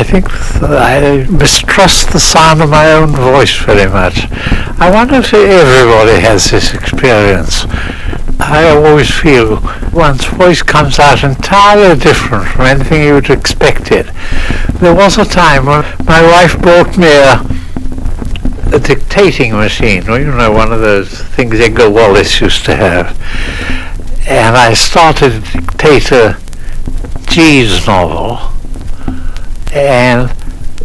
I think I mistrust the sound of my own voice very much. I wonder if everybody has this experience. I always feel one's voice comes out entirely different from anything you would expect it. There was a time when my wife bought me a dictating machine, well, you know, one of those things Edgar Wallace used to have. And I started to dictate a G's novel, and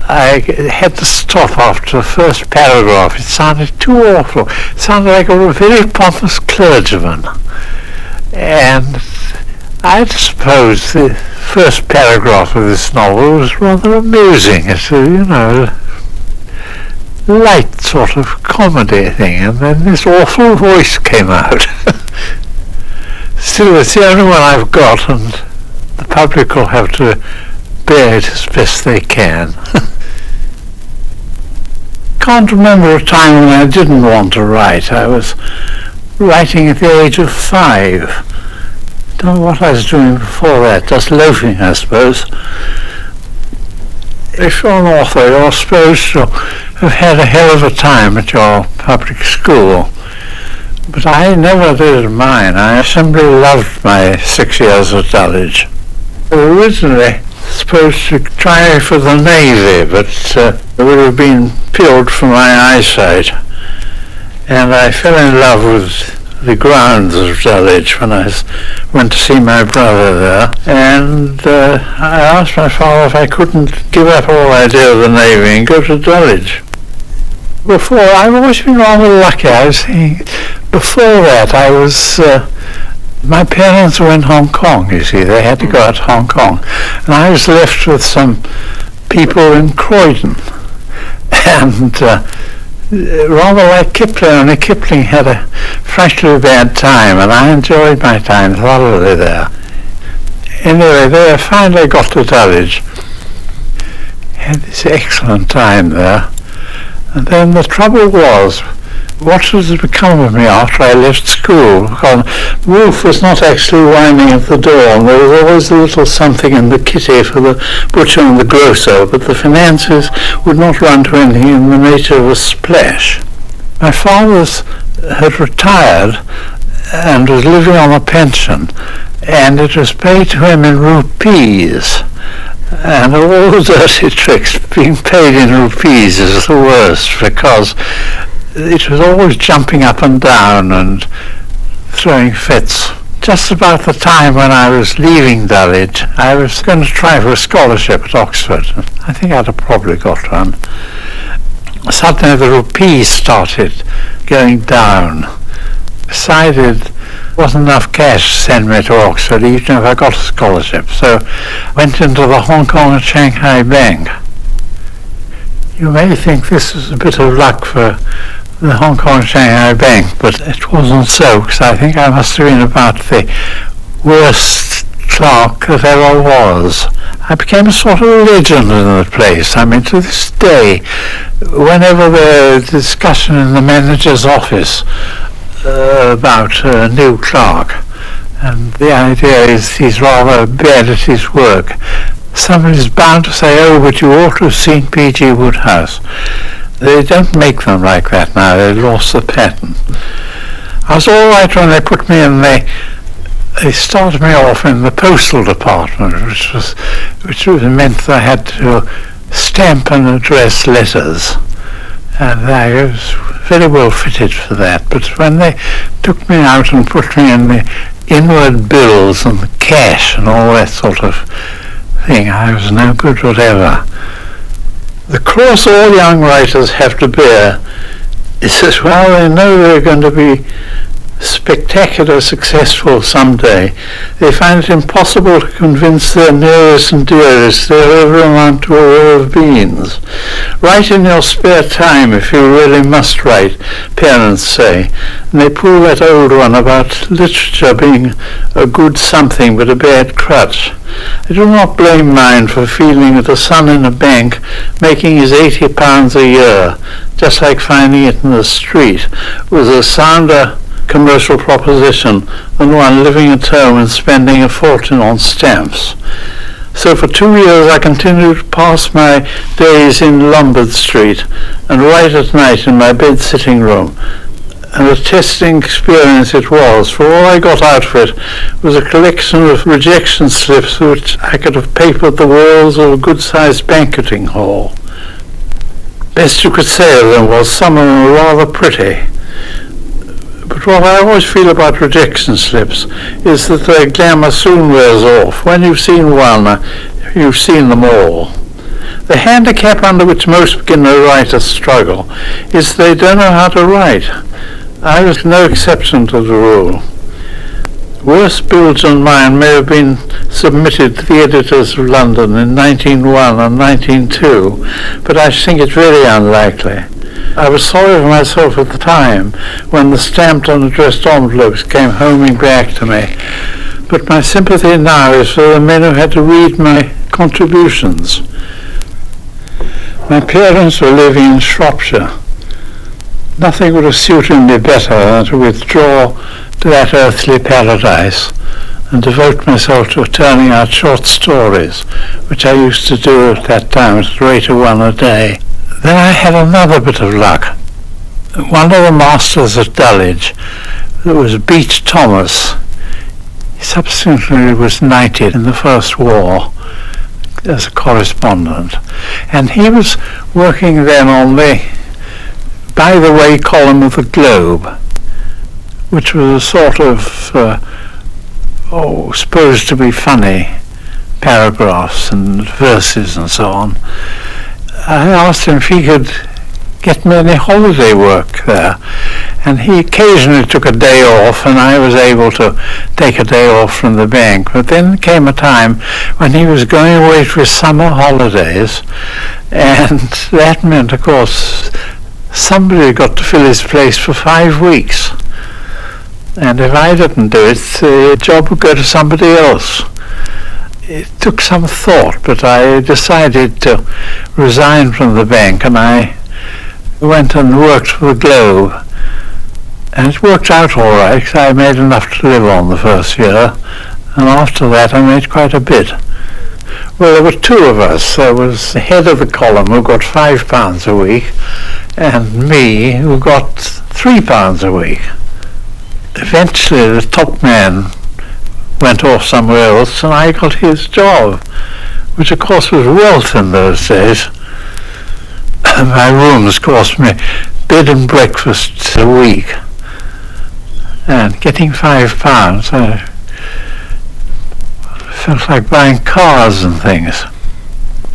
I had to stop after the first paragraph. It sounded too awful. It sounded like a very pompous clergyman. And I suppose the first paragraph of this novel was rather amusing. It's a, you know, light sort of comedy thing, and then this awful voice came out. Still, it's the only one I've got, and the public will have to bear it as best they can. Can't remember a time when I didn't want to write. I was writing at the age of 5. Don't know what I was doing before that, just loafing, I suppose. If you're an author, you're supposed to have had a hell of a time at your public school. But I never did mine. I simply loved my 6 years at Dulwich. Originally supposed to try for the Navy, but it would have been peeled from my eyesight. And I fell in love with the grounds of Dulwich when I went to see my brother there. And I asked my father if I couldn't give up all idea of the Navy and go to Dulwich. Before, I've always been rather lucky. I was saying, before that I was, my parents were in Hong Kong, you see, they had to go out to Hong Kong. And I was left with some people in Croydon. And rather like Kipling, only Kipling had a frightfully bad time, and I enjoyed my time thoroughly there. Anyway, they finally got to Dulwich. Had this excellent time there. And then the trouble was, what was to become of me after I left school? Because Wolf was not actually winding at the door, and there was always a little something in the kitty for the butcher and the grocer, but the finances would not run to anything in the nature of a splash. My father had retired and was living on a pension, and it was paid to him in rupees. And all the dirty tricks being paid in rupees is the worst, because it was always jumping up and down and throwing fits. Just about the time when I was leaving Dulwich, I was going to try for a scholarship at Oxford. I think I'd have probably got one. Suddenly the rupees started going down. Decided there wasn't enough cash to send me to Oxford, even if I got a scholarship. So I went into the Hong Kong and Shanghai Bank. You may think this is a bit of luck for the Hong Kong and Shanghai Bank, but it wasn't so, because I think I must have been about the worst clerk that ever was. I became a sort of legend in the place. I mean, to this day, whenever there's discussion in the manager's office about a new clerk, and the idea is he's rather bad at his work, somebody's bound to say, oh, but you ought to have seen P.G. Wodehouse. They don't make them like that now. They've lost the pattern. I was all right when they put me in. They started me off in the postal department, which meant that I had to stamp and address letters, and I was very well fitted for that. But when they took me out and put me in the inward bills and the cash and all that sort of thing, I was no good whatever. The cross all young writers have to bear is that while they know they're going to be spectacular successful someday, they find it impossible to convince their nearest and dearest they'll ever amount to a row of beans. Write in your spare time if you really must write, parents say, and they pull that old one about literature being a good something but a bad crutch. I do not blame mine for feeling that a son in a bank making his £80 a year, just like finding it in the street, was a sounder commercial proposition than one living at home and spending a fortune on stamps. So for 2 years I continued to pass my days in Lombard Street and write at night in my bed sitting room. And a testing experience it was, for all I got out of it was a collection of rejection slips which I could have papered the walls of a good-sized banqueting hall. Best you could say of them was some of them were rather pretty. But what I always feel about rejection slips is that their glamour soon wears off. When you've seen one, you've seen them all. The handicap under which most beginner writers struggle is they don't know how to write. I was no exception to the rule. Worse bills than mine may have been submitted to the editors of London in 1901 and 1902, but I think it very unlikely. I was sorry for myself at the time when the stamped and addressed envelopes came homing back to me, but my sympathy now is for the men who had to read my contributions. My parents were living in Shropshire. Nothing would have suited me better than to withdraw to that earthly paradise and devote myself to turning out short stories, which I used to do at that time at the rate of one a day. Then I had another bit of luck. One of the masters at Dulwich, that was Beach Thomas, he subsequently was knighted in the First War as a correspondent, and he was working then on the By the Way column of the Globe, which was a sort of supposed to be funny paragraphs and verses and so on. I asked him if he could get me any holiday work there, and he occasionally took a day off, and I was able to take a day off from the bank. But then came a time when he was going away for his summer holidays, and that meant, of course, somebody got to fill his place for 5 weeks. And if I didn't do it, the job would go to somebody else. It took some thought, but I decided to resign from the bank, and I went and worked for the Globe. And it worked out all right, 'cause I made enough to live on the first year, and after that I made quite a bit. Well, there were two of us. There was the head of the column who got £5 a week, and me who got £3 a week. Eventually the top man went off somewhere else, and I got his job, which of course was wealth in those days. My rooms cost me bed and breakfast a week, and getting £5, I felt like buying cars and things.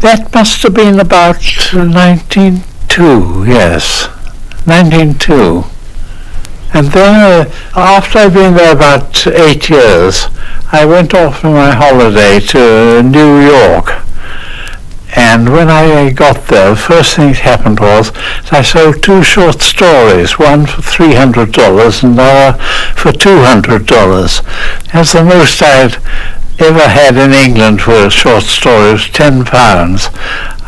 That must have been about 1902, yes, 1902. And then after I'd been there about 8 years, I went off on my holiday to New York. And when I got there, the first thing that happened was that I sold 2 short stories, one for $300 and another for $200. That's the most I'd ever had in England for a short story, was £10.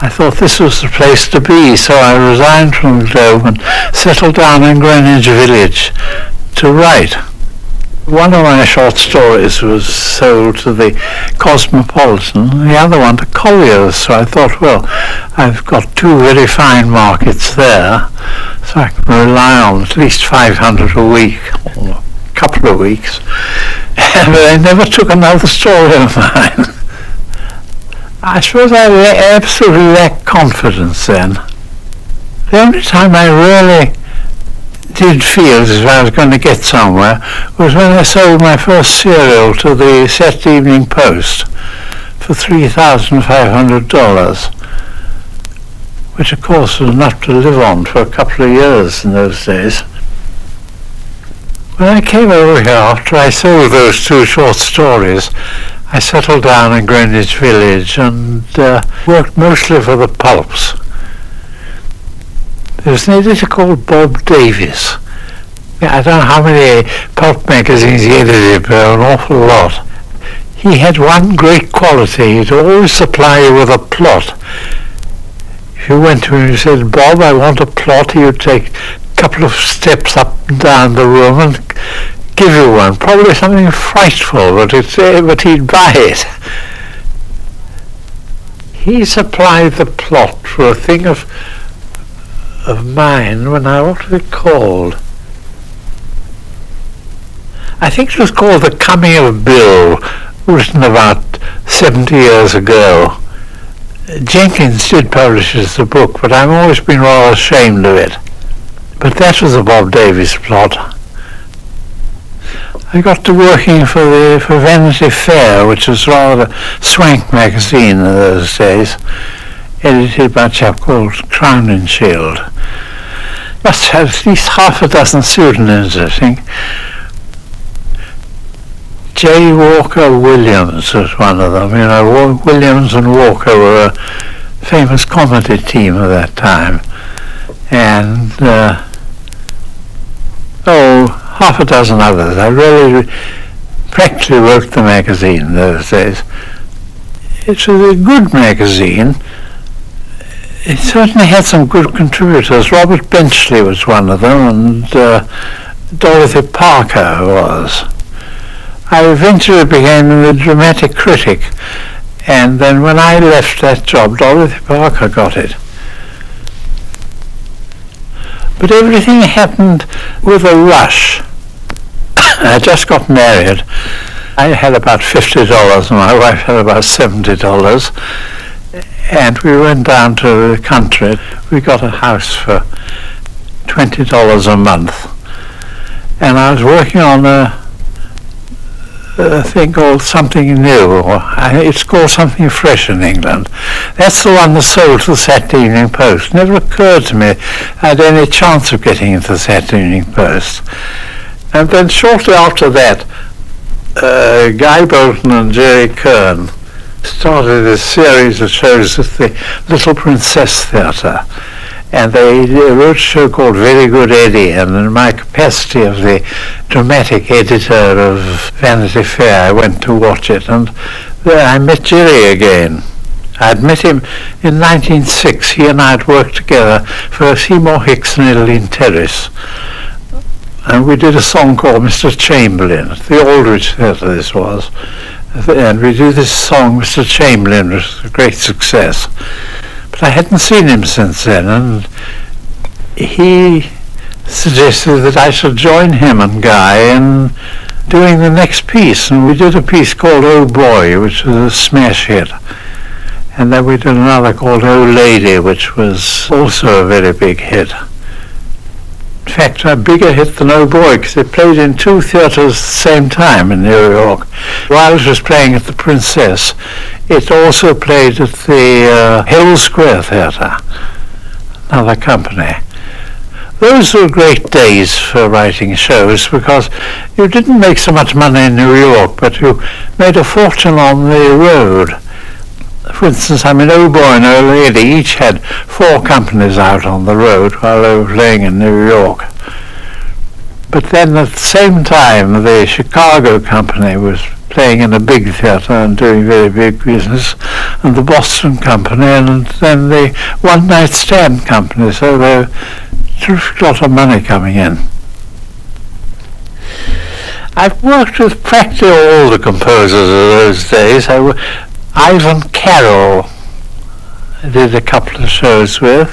I thought this was the place to be, so I resigned from the Globe and settled down in Greenwich Village to write. One of my short stories was sold to the Cosmopolitan, the other one to Collier's, so I thought, well, I've got 2 very fine markets there, so I can rely on at least 500 a week, or a couple of weeks. But I never took another story of mine. I suppose I absolutely lacked confidence then. The only time I really did feel as if I was going to get somewhere was when I sold my first serial to the Saturday Evening Post for $3,500, which of course was enough to live on for a couple of years in those days. When I came over here after I sold those 2 short stories, I settled down in Greenwich Village and worked mostly for the pulps. There was an editor called Bob Davis. I don't know how many pulp magazines he edited, but an awful lot. He had one great quality: he'd always supply you with a plot. If you went to him and said, "Bob, I want a plot," he would take a couple of steps up and down the room and give you one, probably something frightful, but he'd buy it. he supplied the plot for a thing of mine when what was it called? I think it was called The Coming of Bill, written about 70 years ago. Jenkins did publish it as a book, but I've always been rather ashamed of it. But that was a Bob Davies plot. I got to working for Vanity Fair, which was rather a swank magazine in those days, edited by a chap called Crown and Shield. Must have at least half a dozen pseudonyms, I think. J. Walker Williams was one of them. You know, Williams and Walker were a famous comedy team of that time. And, half a dozen others. I really practically wrote the magazine those days. It was a good magazine. It certainly had some good contributors. Robert Benchley was one of them, and Dorothy Parker was. I eventually became the dramatic critic, and then when I left that job, Dorothy Parker got it. But everything happened with a rush. I just got married. I had about $50 and my wife had about $70. And we went down to the country. We got a house for $20 a month. And I was working on a thing called Something New, or it's called Something Fresh in England. That's the one that sold to the Saturday Evening Post. Never occurred to me I had any chance of getting into the Saturday Evening Post. And then shortly after that, Guy Bolton and Jerry Kern started a series of shows at the Little Princess Theatre. And they wrote a show called Very Good Eddie, and in my capacity of the dramatic editor of Vanity Fair, I went to watch it, and there I met Jerry again. I'd met him in 1906. He and I had worked together for Seymour Hicks and Edeline Terrace. And we did a song called Mr. Chamberlain, at the Aldwych Theatre this was. And we did this song, Mr. Chamberlain, which was a great success. But I hadn't seen him since then, and he suggested that I should join him and Guy in doing the next piece. And we did a piece called Oh Boy, which was a smash hit. And then we did another called Oh Lady, which was also a very big hit. In fact, a bigger hit than Oh Boy, because it played in two theatres at the same time in New York. While it was playing at the Princess, it also played at the Hill Square Theatre, another company. Those were great days for writing shows, because you didn't make so much money in New York, but you made a fortune on the road. For instance, Oh Boy and Oh Lady each had 4 companies out on the road while they were playing in New York. But then at the same time, the Chicago company was playing in a big theatre and doing very big business, and the Boston company, and then the One Night Stand company, so there was a terrific lot of money coming in. I've worked with practically all the composers of those days. Ivan Carroll I did a couple of shows with,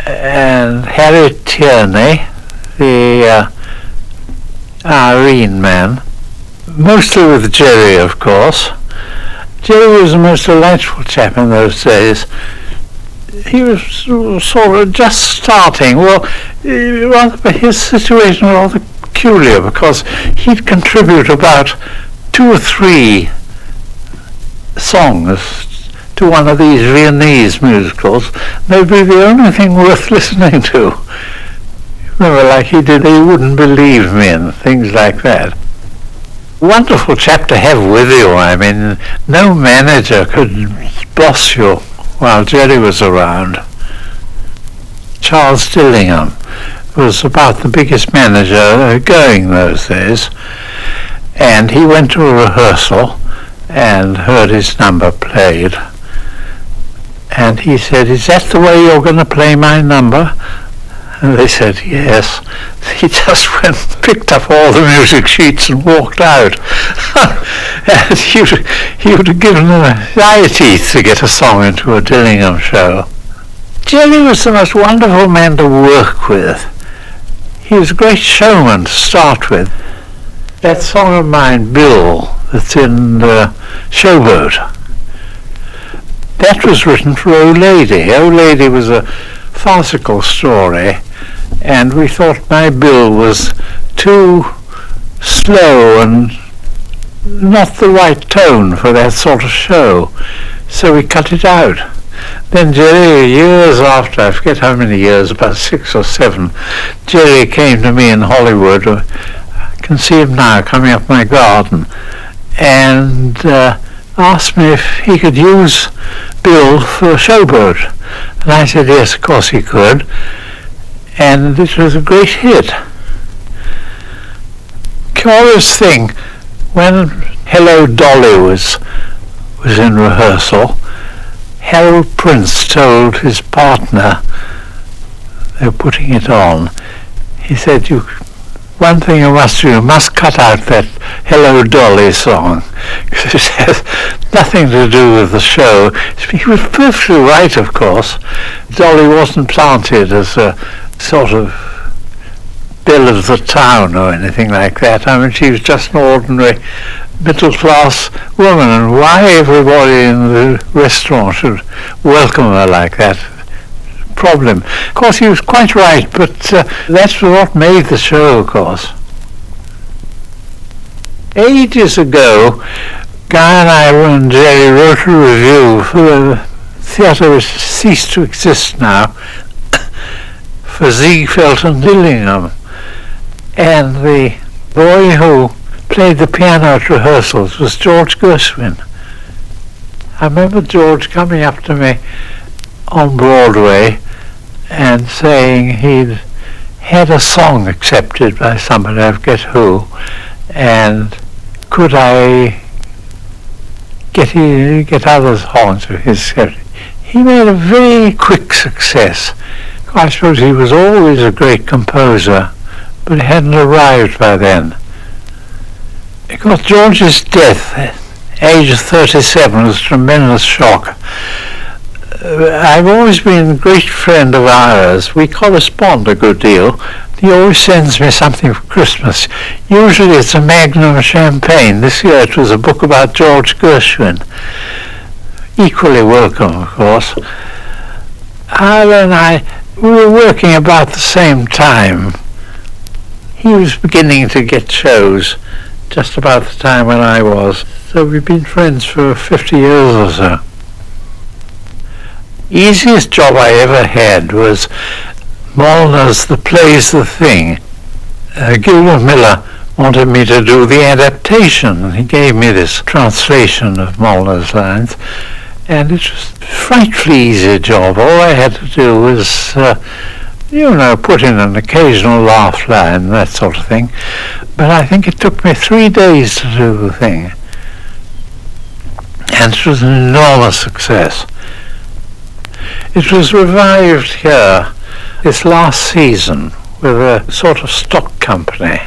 and Harry Tierney, the Irene man, mostly with Jerry, of course. Jerry was the most delightful chap in those days. He was sort of just starting. Well, his situation was rather peculiar, because he'd contribute about 2 or 3 songs to one of these Viennese musicals. They'd be the only thing worth listening to. Remember, like he did They Wouldn't Believe Me and things like that. Wonderful chap to have with you. I mean, no manager could boss you while Jerry was around. Charles Dillingham was about the biggest manager going those days, and he went to a rehearsal and heard his number played, and he said, "Is that the way you're going to play my number?" And they said, yes. He just went, picked up all the music sheets and walked out. And he would have given them anxiety to get a song into a Dillingham show. Jerry was the most wonderful man to work with. He was a great showman to start with. That song of mine, Bill, that's in Showboat, that was written for Old Lady. Old Lady was a farcical story, and we thought my Bill was too slow and not the right tone for that sort of show, so we cut it out. Then Jerry, years after, I forget how many years, about 6 or 7, Jerry came to me in Hollywood. I can see him now coming up my garden, and asked me if he could use Bill for Showboat. And I said yes, of course he could, and it was a great hit. Curious thing, when Hello Dolly was in rehearsal, Harold Prince told his partner, they were putting it on, he said, one thing you must do, you must cut out that Hello Dolly song, because it has nothing to do with the show. He was perfectly right, of course. Dolly wasn't planted as a sort of belle of the town or anything like that. I mean, she was just an ordinary middle-class woman, and why everybody in the restaurant should welcome her like that, problem. Of course, he was quite right, but that's what made the show, of course. Ages ago, Guy and I and Jerry wrote a review for the theatre which ceased to exist now, for Ziegfeld and Dillingham, and the boy who played the piano at rehearsals was George Gershwin. I remember George coming up to me on Broadway and saying he'd had a song accepted by somebody, I forget who, and could I get other songs of his. He made a very quick success. I suppose he was always a great composer, but he hadn't arrived by then. Because George's death, age of 37, was a tremendous shock. I've always been a great friend of ours. We correspond a good deal. He always sends me something for Christmas. Usually it's a magnum champagne. This year it was a book about George Gershwin. Equally welcome, of course. Ira and I, we were working about the same time. He was beginning to get shows just about the time when I was. So we've been friends for 50 years or so. Easiest job I ever had was Molnar's The Play's the Thing. Gilbert Miller wanted me to do the adaptation. He gave me this translation of Molnar's lines, and it was a frightfully easy job. All I had to do was, put in an occasional laugh line, that sort of thing. But I think it took me 3 days to do the thing. And it was an enormous success. It was revived here this last season with a sort of stock company.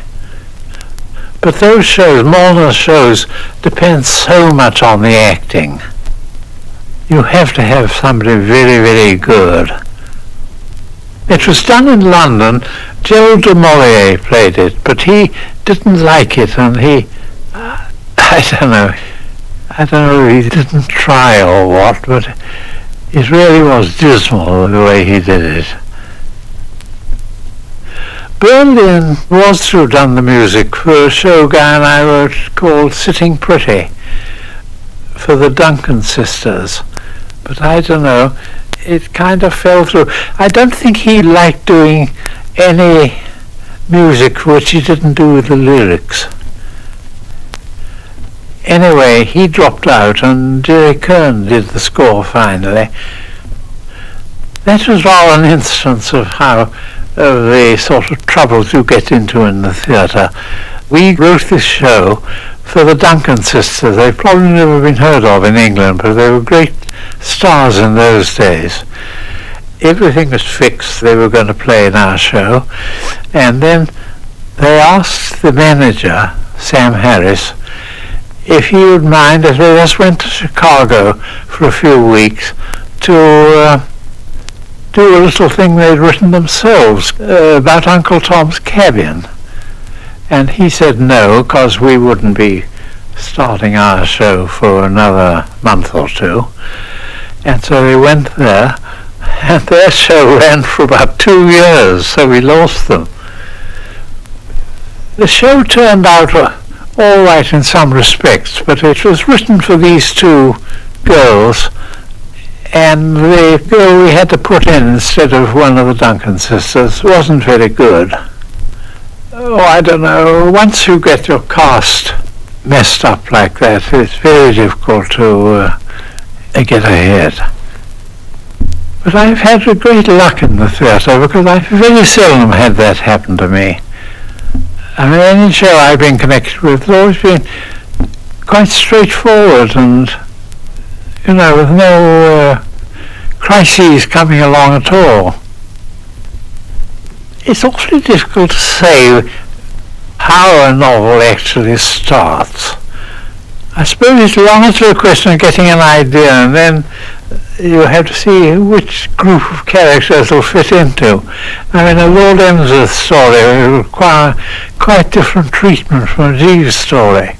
But those shows, Molnar's shows, depend so much on the acting. You have to have somebody very, very good. It was done in London. Gerald de Maurier played it, but he didn't like it, and I don't know, he didn't try or what, but it really was dismal the way he did it. Berlin was to have done the music for a show Guy and I wrote called Sitting Pretty for the Duncan sisters, but I don't know, it kind of fell through. I don't think he liked doing any music which he didn't do with the lyrics. Anyway, he dropped out and Kern did the score finally. That was all an instance of the sort of troubles you get into in the theatre. We wrote this show for the Duncan sisters. They've probably never been heard of in England, but they were great stars in those days. everything was fixed. They were going to play in our show. And then they asked the manager, Sam Harris, if he would mind if they just went to Chicago for a few weeks to do a little thing they'd written themselves about Uncle Tom's Cabin. And he said no, because we wouldn't be starting our show for another month or two. And so we went there, and their show ran for about 2 years, so we lost them. The show turned out all right in some respects, but it was written for these two girls, and the girl we had to put in instead of one of the Duncan sisters wasn't very good. Oh, I don't know, once you get your cast messed up like that, it's very difficult to get ahead. But I've had a great luck in the theatre, because I've very seldom had that happen to me. I mean, any show I've been connected with has always been quite straightforward and, you know, with no crises coming along at all. It's awfully difficult to say how a novel actually starts. I suppose it's largely a question of getting an idea, and then you have to see which group of characters will fit into. I mean, a Lord Emsworth story will require quite different treatment from a Jeeves story.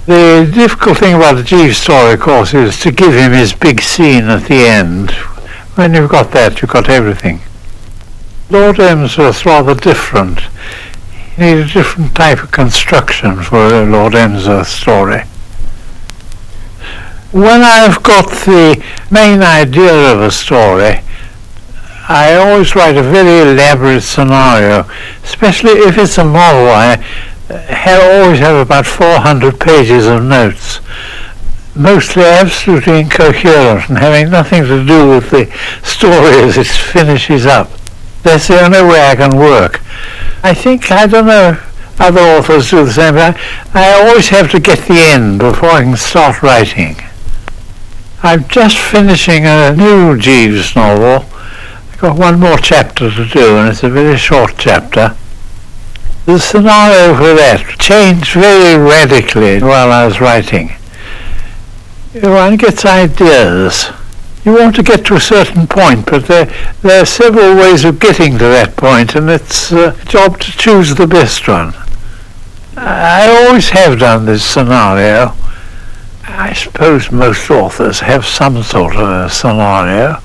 The difficult thing about a Jeeves story, of course, is to give him his big scene at the end. When you've got that, you've got everything. Lord Emsworth's rather different. You need a different type of construction for a Lord Emsworth story. When I've got the main idea of a story, I always write a very elaborate scenario, especially if it's a novel. I always have about 400 pages of notes, mostly absolutely incoherent and having nothing to do with the story as it finishes up. That's the only way I can work. I think, I don't know, other authors do the same, but I always have to get the end before I can start writing. I'm just finishing a new Jeeves novel. I've got one more chapter to do, and it's a very short chapter. The scenario for that changed very radically while I was writing. One gets ideas. You want to get to a certain point, but there are several ways of getting to that point, and it's a job to choose the best one. I always have done this scenario. I suppose most authors have some sort of a scenario.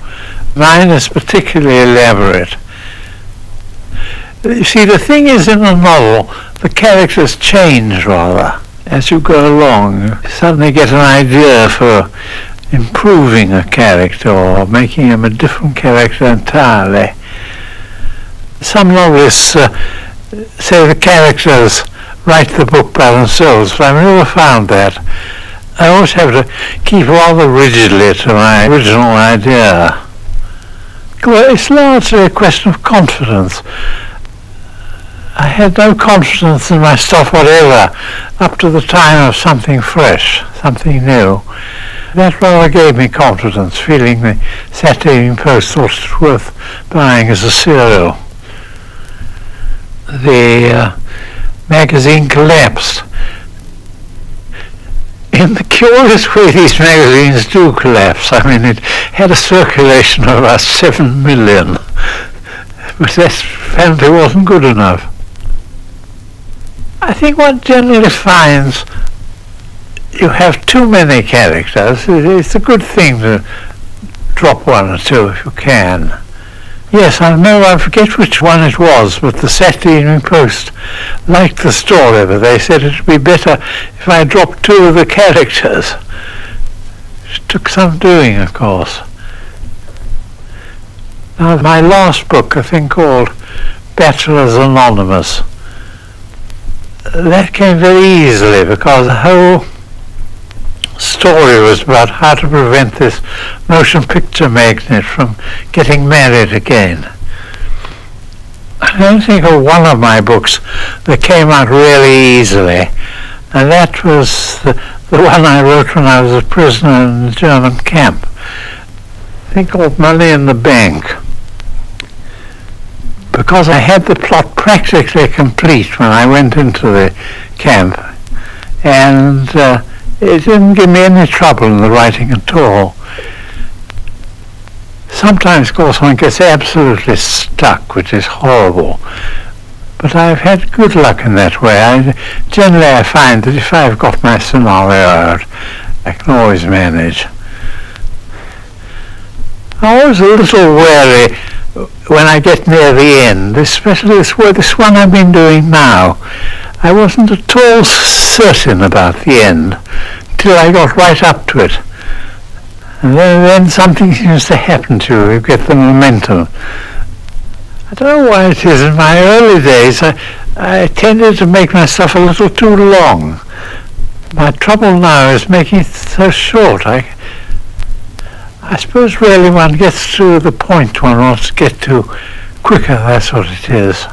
Mine is particularly elaborate. You see, the thing is, in a novel, the characters change rather as you go along. You suddenly get an idea for improving a character or making him a different character entirely. Some novelists say the characters write the book by themselves, but I've never found that. I always have to keep rather rigidly to my original idea. Well, it's largely a question of confidence. I had no confidence in my stuff whatever up to the time of something fresh, something new. That rather gave me confidence, feeling the Saturday Evening Post thought it worth buying as a serial. The magazine collapsed. In the curious way these magazines do collapse. I mean, it had a circulation of about 7 million, but that apparently wasn't good enough. I think one generally finds you have too many characters. It's a good thing to drop one or two if you can. Yes, I forget which one it was, but the Saturday Evening Post liked the story, but they said it would be better if I dropped 2 of the characters. It took some doing, of course. Now, my last book, a thing called Bachelors Anonymous, that came very easily because the whole story was about how to prevent this motion picture magnate from getting married again. I don't think of one of my books that came out really easily, and that was the one I wrote when I was a prisoner in the German camp. I think called Money in the Bank. because I had the plot practically complete when I went into the camp, and it didn't give me any trouble in the writing at all. Sometimes, of course, one gets absolutely stuck, which is horrible. But I've had good luck in that way. Generally, I find that if I've got my scenario out, I can always manage. I'm always a little wary when I get near the end, especially this one I've been doing now. I wasn't at all certain about the end till I got right up to it. And then something seems to happen to you. You get the momentum. I don't know why it is. In my early days, I tended to make myself a little too long. My trouble now is making it so short. I suppose really one gets to the point one wants to get to quicker. That's what it is.